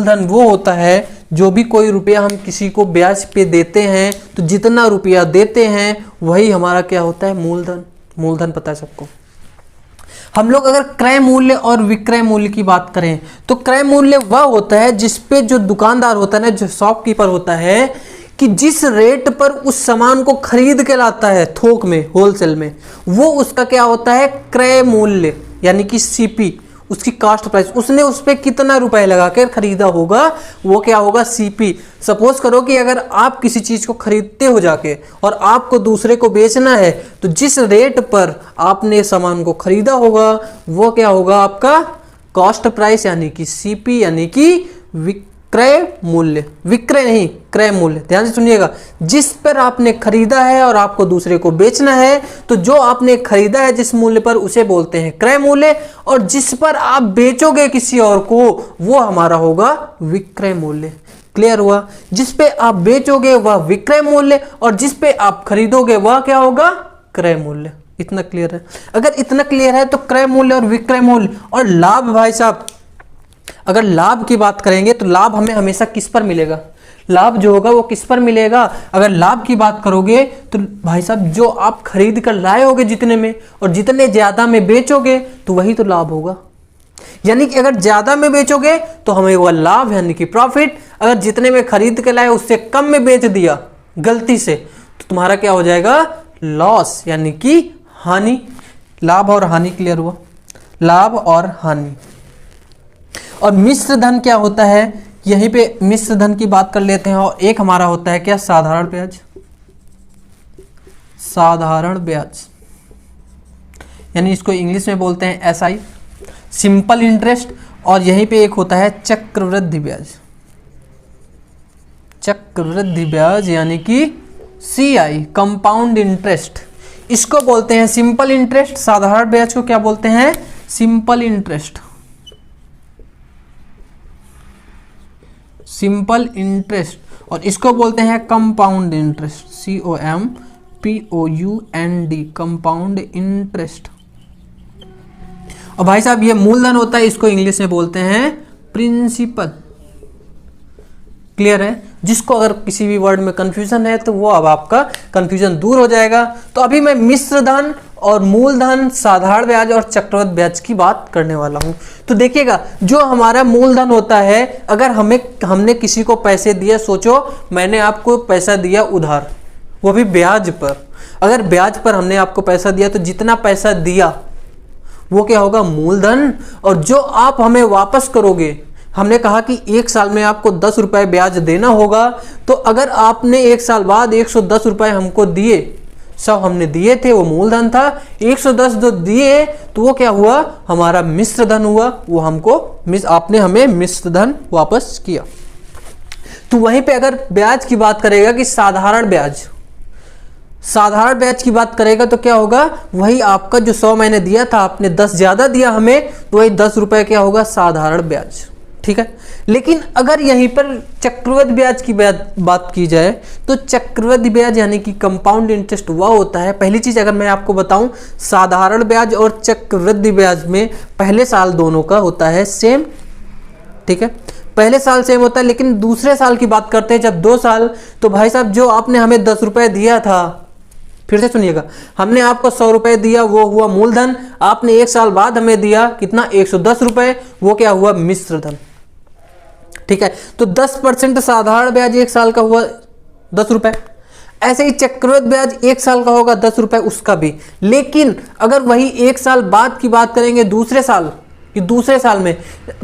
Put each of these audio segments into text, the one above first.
मूलधन वो होता है जो भी कोई रुपया हम किसी को ब्याज पे देते हैं तो जितना रुपया देते हैं वही हमारा क्या होता है, मूलधन। मूलधन पता है सबको। हम लोग अगर क्रय मूल्य और विक्रय मूल्य की बात करें तो क्रय मूल्य वह होता है जिसपे जो दुकानदार होता है ना, जो शॉपकीपर होता है, कि जिस रेट पर उस सामान को खरीद के लाता है थोक में, होलसेल में, वो उसका क्या होता है, क्रय मूल्य, यानी कि सीपी, उसकी कास्ट प्राइस, उसने उस पर कितना रुपए लगा कर खरीदा होगा वो क्या होगा, सीपी। सपोज करो कि अगर आप किसी चीज को खरीदते हो जाके और आपको दूसरे को बेचना है तो जिस रेट पर आपने सामान को खरीदा होगा वो क्या होगा, आपका कॉस्ट प्राइस, यानी कि सीपी, यानी कि विक्रय मूल्य, विक्रय नहीं क्रय मूल्य। ध्यान से सुनिएगा, जिस पर आपने खरीदा है और आपको दूसरे को बेचना है तो जो आपने खरीदा है जिस मूल्य पर उसे बोलते हैं क्रय मूल्य, और जिस पर आप बेचोगे किसी और को वो हमारा होगा विक्रय मूल्य। क्लियर हुआ? जिस पे आप बेचोगे वह विक्रय मूल्य और जिस पे आप खरीदोगे वह क्या होगा, क्रय मूल्य। इतना क्लियर है? अगर इतना क्लियर है तो क्रय मूल्य और विक्रय मूल्य और लाभ, भाई साहब अगर लाभ की बात करेंगे तो लाभ हमें हमेशा किस पर मिलेगा, लाभ जो होगा वो किस पर मिलेगा। अगर लाभ की बात करोगे तो भाई साहब जो आप खरीद कर लाए होगे जितने में और जितने ज्यादा में बेचोगे तो वही तो लाभ होगा। यानी कि अगर ज्यादा में बेचोगे तो हमें वह लाभ यानी कि प्रॉफिट, अगर जितने में खरीद के लाए उससे कम में बेच दिया गलती से तो तुम्हारा क्या हो जाएगा, लॉस, यानी कि हानि। लाभ और हानि क्लियर हुआ? लाभ और हानि। और मिश्र धन क्या होता है, यहीं पे मिश्र धन की बात कर लेते हैं। और एक हमारा होता है क्या, साधारण ब्याज। साधारण ब्याज यानी इसको इंग्लिश में बोलते हैं एसआई, सिंपल इंटरेस्ट। और यहीं पे एक होता है चक्रवृद्धि ब्याज। चक्रवृद्धि ब्याज यानी कि सीआई, कंपाउंड इंटरेस्ट। इसको बोलते हैं सिंपल इंटरेस्ट। साधारण ब्याज को क्या बोलते हैं, सिंपल इंटरेस्ट। Simple interest. और इसको बोलते हैं compound interest, COMPOUND, compound interest. और भाई साहब ये मूलधन होता है, इसको इंग्लिश में बोलते हैं प्रिंसिपल। क्लियर है? जिसको अगर किसी भी वर्ड में कंफ्यूजन है तो वो अब आपका कंफ्यूजन दूर हो जाएगा। तो अभी मैं मिश्र धन और मूलधन, साधारण ब्याज और चक्रवृद्धि ब्याज की बात करने वाला हूं। तो देखिएगा, जो हमारा मूलधन होता है, अगर हमने किसी को पैसे दिए, सोचो मैंने आपको पैसा दिया उधार, वो भी ब्याज पर। अगर ब्याज पर हमने आपको पैसा दिया तो जितना पैसा दिया वो क्या होगा, मूलधन। और जो आप हमें वापस करोगे, हमने कहा कि 1 साल में आपको 10 रुपए ब्याज देना होगा, तो अगर आपने 1 साल बाद 110 रुपए हमको दिए, सब हमने दिए थे, वो मूलधन था। 110 जो दिए तो वो क्या हुआ, हमारा मिश्र धन हुआ। वो हमको आपने हमें मिश्र धन वापस किया। तो वहीं पे अगर ब्याज की बात करेगा कि साधारण ब्याज, साधारण ब्याज की बात करेगा तो क्या होगा, वही आपका जो 100 मैंने दिया था, आपने 10 ज्यादा दिया हमें, तो वही 10 रुपए क्या होगा, साधारण ब्याज। ठीक है? लेकिन अगर यहीं पर चक्रवृद्धि ब्याज की बात की जाए तो चक्रवृद्धि ब्याज यानी कि कंपाउंड इंटरेस्ट वह होता है। पहली चीज अगर मैं आपको बताऊं, साधारण ब्याज और चक्रवृद्धि ब्याज में पहले साल दोनों का होता है सेम। ठीक है? पहले साल सेम होता है, लेकिन दूसरे साल की बात करते हैं जब 2 साल, तो भाई साहब जो आपने हमें 10 रुपए दिया था, फिर से सुनिएगा, हमने आपको 100 रुपए दिया, वो हुआ मूलधन। आपने 1 साल बाद हमें दिया कितना, 110 रुपए, वो क्या हुआ, मिश्र धन। ठीक है? तो 10% साधारण ब्याज 1 साल का हुआ 10 रुपए। ऐसे ही चक्रवृद्धि ब्याज 1 साल का होगा 10 रुपए, उसका भी। लेकिन अगर वही 1 साल बाद की बात करेंगे, दूसरे साल में,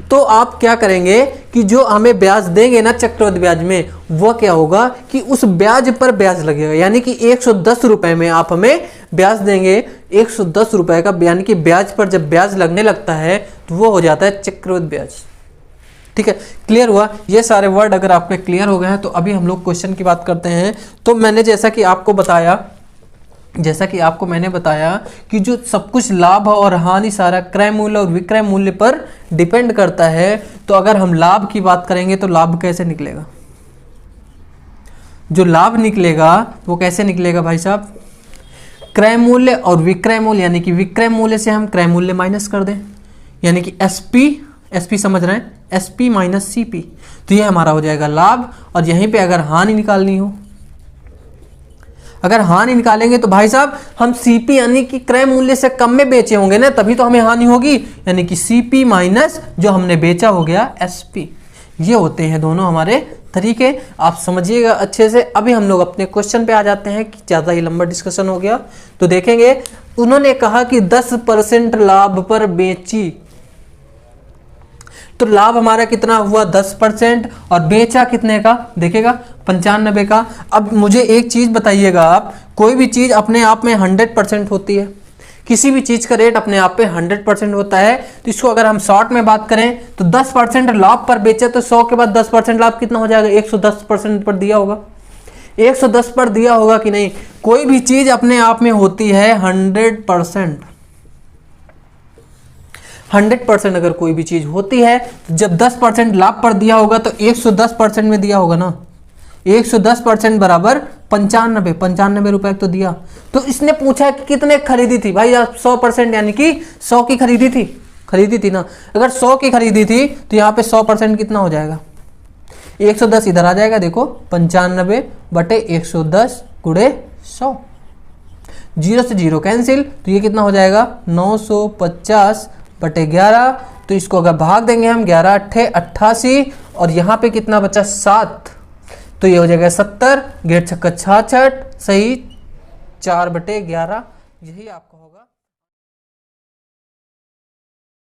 तो आप क्या करेंगे कि जो हमें ब्याज देंगे ना चक्रवृद्धि ब्याज में, वो क्या होगा कि उस ब्याज पर ब्याज लगेगा। यानी कि 110 रुपए में आप हमें ब्याज देंगे, 110 रुपए का, यानी कि ब्याज पर जब ब्याज लगने लगता है तो वो हो जाता है चक्रवृद्धि ब्याज। ठीक है? क्लियर हुआ? ये सारे वर्ड अगर आपके क्लियर हो गए हैं तो अभी हम लोग क्वेश्चन की बात करते हैं। तो मैंने जैसा कि मैंने बताया कि जो सब कुछ लाभ और हानि सारा क्रय मूल्य और विक्रय मूल्य पर डिपेंड करता है। तो अगर हम लाभ की बात करेंगे तो लाभ कैसे निकलेगा, जो लाभ निकलेगा वो कैसे निकलेगा भाई साहब, क्रय मूल्य और विक्रय मूल्य, यानी कि विक्रय मूल्य से हम क्रय मूल्य माइनस कर दें, यानी कि SP समझ रहे हैं, SP माइनस CP, तो ये हमारा हो जाएगा लाभ। और यहीं पे अगर हानि निकालनी हो, अगर हानि निकालेंगे तो भाई साहब हम CP यानी कि क्रय मूल्य से कम में बेचे होंगे ना, तभी तो हमें हानि होगी, यानी कि CP माइनस जो हमने बेचा हो गया SP। ये होते हैं दोनों हमारे तरीके, आप समझिएगा अच्छे से। अभी हम लोग अपने क्वेश्चन पे आ जाते हैं कि ज़्यादा ही लंबा डिस्कशन हो गया। तो देखेंगे, उन्होंने कहा कि 10% लाभ पर बेची, तो लाभ हमारा कितना हुआ 10%, और बेचा कितने का, देखिएगा 95 का। अब मुझे एक चीज बताइएगा आप, कोई भी चीज अपने आप में 100% होती है, किसी भी चीज का रेट अपने आप पे 100% होता है, तो इसको अगर हम शॉर्ट में बात करें तो 10% लाभ पर बेचे तो 100 के बाद 10% लाभ कितना हो जाएगा, 110% पर दिया होगा, 110 पर दिया होगा कि नहीं। कोई भी चीज अपने आप में होती है 100%, 100% अगर कोई भी चीज होती है तो जब 10% लाभ पर दिया होगा तो 110% में दिया होगा ना, 110% बराबर 95 रुपए तो दिया। तो इसने पूछा कि कितने खरीदी थी, भाई आप 100% यानी कि 100 की खरीदी थी ना। अगर 100 की खरीदी थी तो यहाँ पे 100% कितना हो जाएगा, 110 इधर आ जाएगा, देखो 95 बटे 110 गुणे 100, 0 से 0 कैंसिल, तो ये कितना हो जाएगा 950 बटे 11। तो इसको अगर भाग देंगे हम, 11 अट्ठे 88, और यहाँ पे कितना बचा 7, तो ये हो जाएगा 70, 8 छक्का 66, सही 4 बटे 11, यही आपका